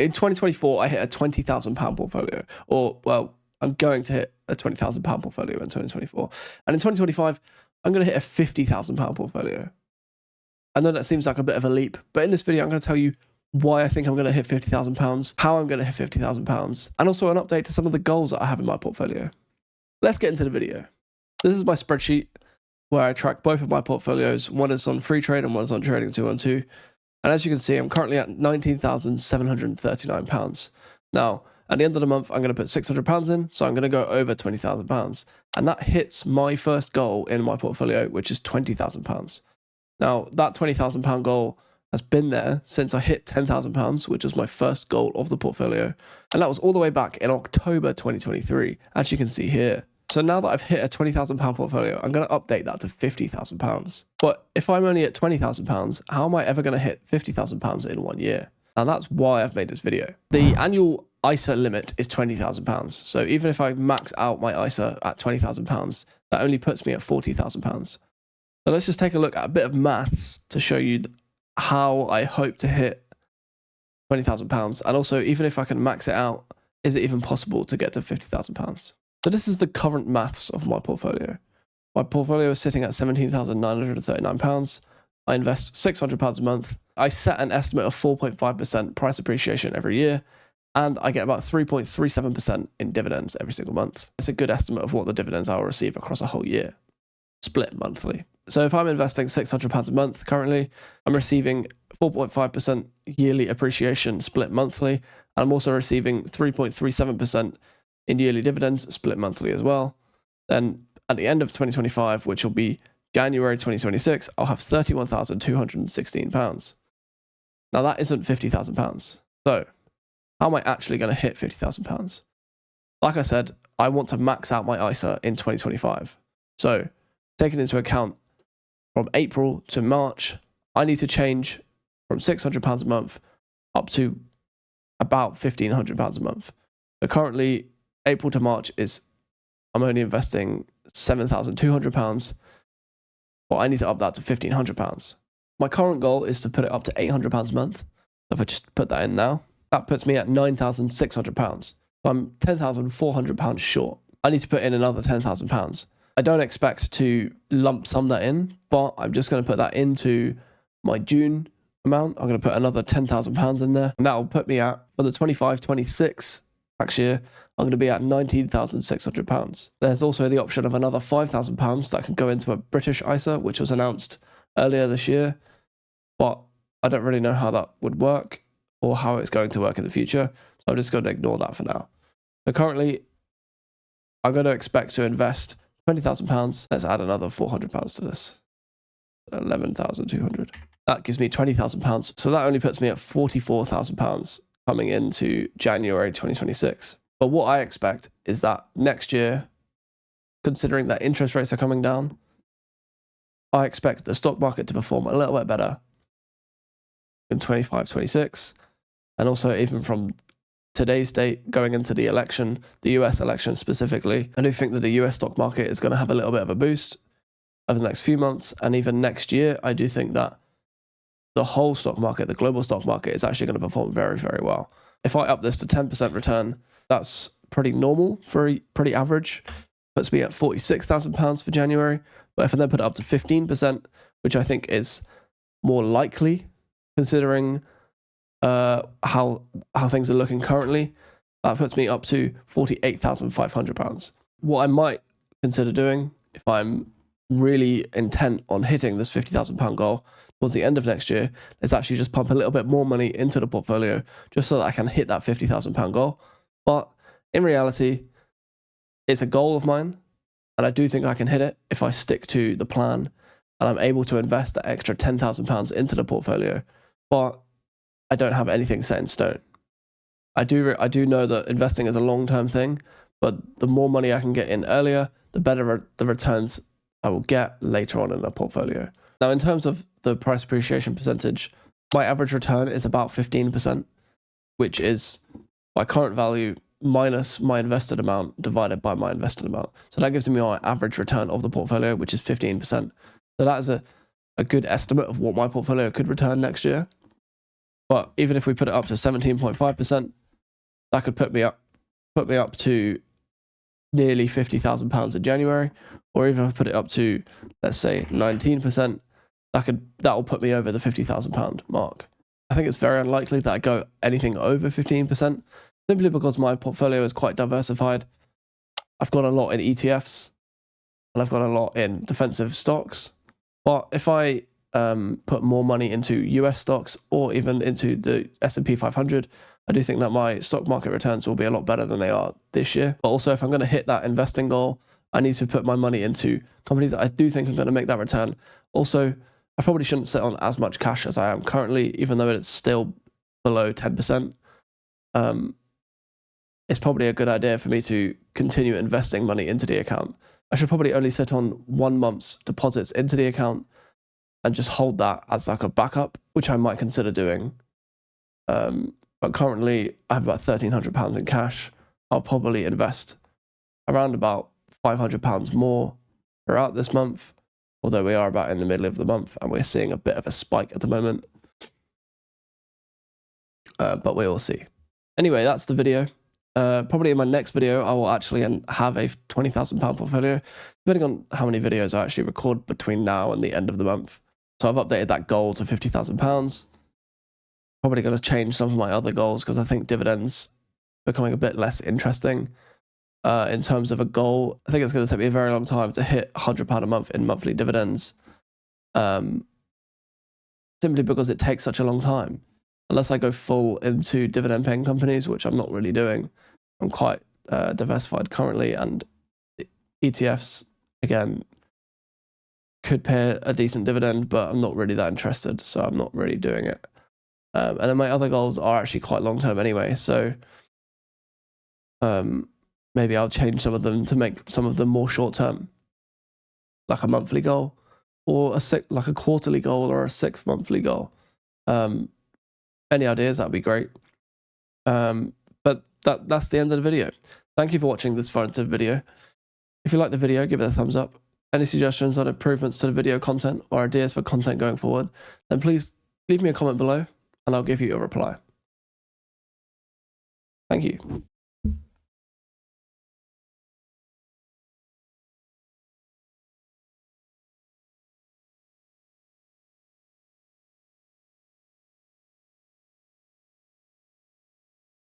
In 2024, I hit a £20,000 portfolio, or well, I'm going to hit a £20,000 portfolio in 2024. And in 2025, I'm going to hit a £50,000 portfolio. I know that seems like a bit of a leap, but in this video, I'm going to tell you why I think I'm going to hit £50,000, how I'm going to hit £50,000, and also an update to some of the goals that I have in my portfolio. Let's get into the video. This is my spreadsheet where I track both of my portfolios. One is on free trade and one is on trading 212. And as you can see, I'm currently at £19,739. Now, at the end of the month, I'm going to put £600 in, so I'm going to go over £20,000. And that hits my first goal in my portfolio, which is £20,000. Now, that £20,000 goal has been there since I hit £10,000, which was my first goal of the portfolio. And that was all the way back in October 2023, as you can see here. So now that I've hit a £20,000 portfolio, I'm going to update that to £50,000. But if I'm only at £20,000, how am I ever going to hit £50,000 in 1 year? And that's why I've made this video. The annual ISA limit is £20,000. So even if I max out my ISA at £20,000, that only puts me at £40,000. So let's just take a look at a bit of maths to show you how I hope to hit £20,000. And also, even if I can max it out, is it even possible to get to £50,000? So this is the current maths of my portfolio. My portfolio is sitting at £17,939. I invest £600 a month. I set an estimate of 4.5% price appreciation every year, and I get about 3.37% in dividends every single month. It's a good estimate of what the dividends I'll receive across a whole year, split monthly. So if I'm investing £600 a month currently, I'm receiving 4.5% yearly appreciation split monthly, and I'm also receiving 3.37% in yearly dividends split monthly as well. Then at the end of 2025, which will be January 2026, I'll have £31,216. Now that isn't £50,000. So how am I actually going to hit £50,000? Like I said, I want to max out my ISA in 2025. So taking into account from April to March, I need to change from £600 a month up to about £1,500 a month. So currently, April to March I'm only investing £7,200, but I need to up that to £1,500. My current goal is to put it up to £800 a month. So if I just put that in now, that puts me at £9,600. So I'm £10,400 short. I need to put in another £10,000. I don't expect to lump sum that in, but I'm just going to put that into my June amount. I'm going to put another £10,000 in there, and that will put me at, for the 25-26 tax year, I'm going to be at £19,600. There's also the option of another £5,000 that can go into a British ISA, which was announced earlier this year, but I don't really know how that would work or how it's going to work in the future, so I'm just going to ignore that for now. So currently, I'm going to expect to invest £20,000. Let's add another £400 to this. 11,200. That gives me £20,000. So that only puts me at £44,000 coming into January 2026. But what I expect is that next year, considering that interest rates are coming down, I expect the stock market to perform a little bit better in 25-26. And also even from today's date going into the election, the US election specifically, I do think that the US stock market is going to have a little bit of a boost over the next few months. And even next year, I do think that the whole stock market, the global stock market, is actually going to perform very, very well. If I up this to 10% return, that's pretty normal, pretty average. Puts me at £46,000 for January. But if I then put it up to 15%, which I think is more likely, considering how things are looking currently, that puts me up to £48,500. What I might consider doing, if I'm really intent on hitting this £50,000 goal towards the end of next year, is actually just pump a little bit more money into the portfolio just so that I can hit that £50,000 goal. But in reality, it's a goal of mine, and I do think I can hit it if I stick to the plan and I'm able to invest that extra £10,000 into the portfolio. But I don't have anything set in stone. I do know that investing is a long-term thing, but the more money I can get in earlier, the better the returns I will get later on in the portfolio. Now, in terms of the price appreciation percentage, my average return is about 15%, which is my current value minus my invested amount divided by my invested amount. So that gives me my average return of the portfolio, which is 15%. So that is a good estimate of what my portfolio could return next year. But even if we put it up to 17.5%, that could put me up to nearly £50,000 in January. Or even if I put it up to, let's say, 19%, that will put me over the £50,000 mark. I think it's very unlikely that I go anything over 15%, simply because my portfolio is quite diversified. I've got a lot in ETFs, and I've got a lot in defensive stocks. But if I put more money into US stocks or even into the S&P 500, I do think that my stock market returns will be a lot better than they are this year. But also, if I'm going to hit that investing goal, I need to put my money into companies that I do think are going to make that return. Also, I probably shouldn't sit on as much cash as I am currently, even though it's still below 10%. It's probably a good idea for me to continue investing money into the account. I should probably only sit on 1 month's deposits into the account and just hold that as like a backup, which I might consider doing. But currently, I have about £1,300 in cash. I'll probably invest around about £500 more throughout this month, although we are about in the middle of the month and we're seeing a bit of a spike at the moment. But we will see. Anyway, that's the video. Probably in my next video, I will actually have a £20,000 portfolio, depending on how many videos I actually record between now and the end of the month. So I've updated that goal to £50,000. Probably going to change some of my other goals because I think dividends becoming a bit less interesting in terms of a goal. I think it's going to take me a very long time to hit £100 a month in monthly dividends, simply because it takes such a long time. Unless I go full into dividend paying companies, which I'm not really doing. I'm quite diversified currently, and ETFs, again, could pay a decent dividend, but I'm not really that interested, so I'm not really doing it. And then my other goals are actually quite long term anyway, so maybe I'll change some of them to make some of them more short term, like a monthly goal, or like a quarterly goal, or a 6 monthly goal. Any ideas? That'd be great. But that's the end of the video. Thank you for watching this far into the video. If you like the video, give it a thumbs up. Any suggestions on improvements to the video content or ideas for content going forward, then please leave me a comment below and I'll give you a reply. Thank you.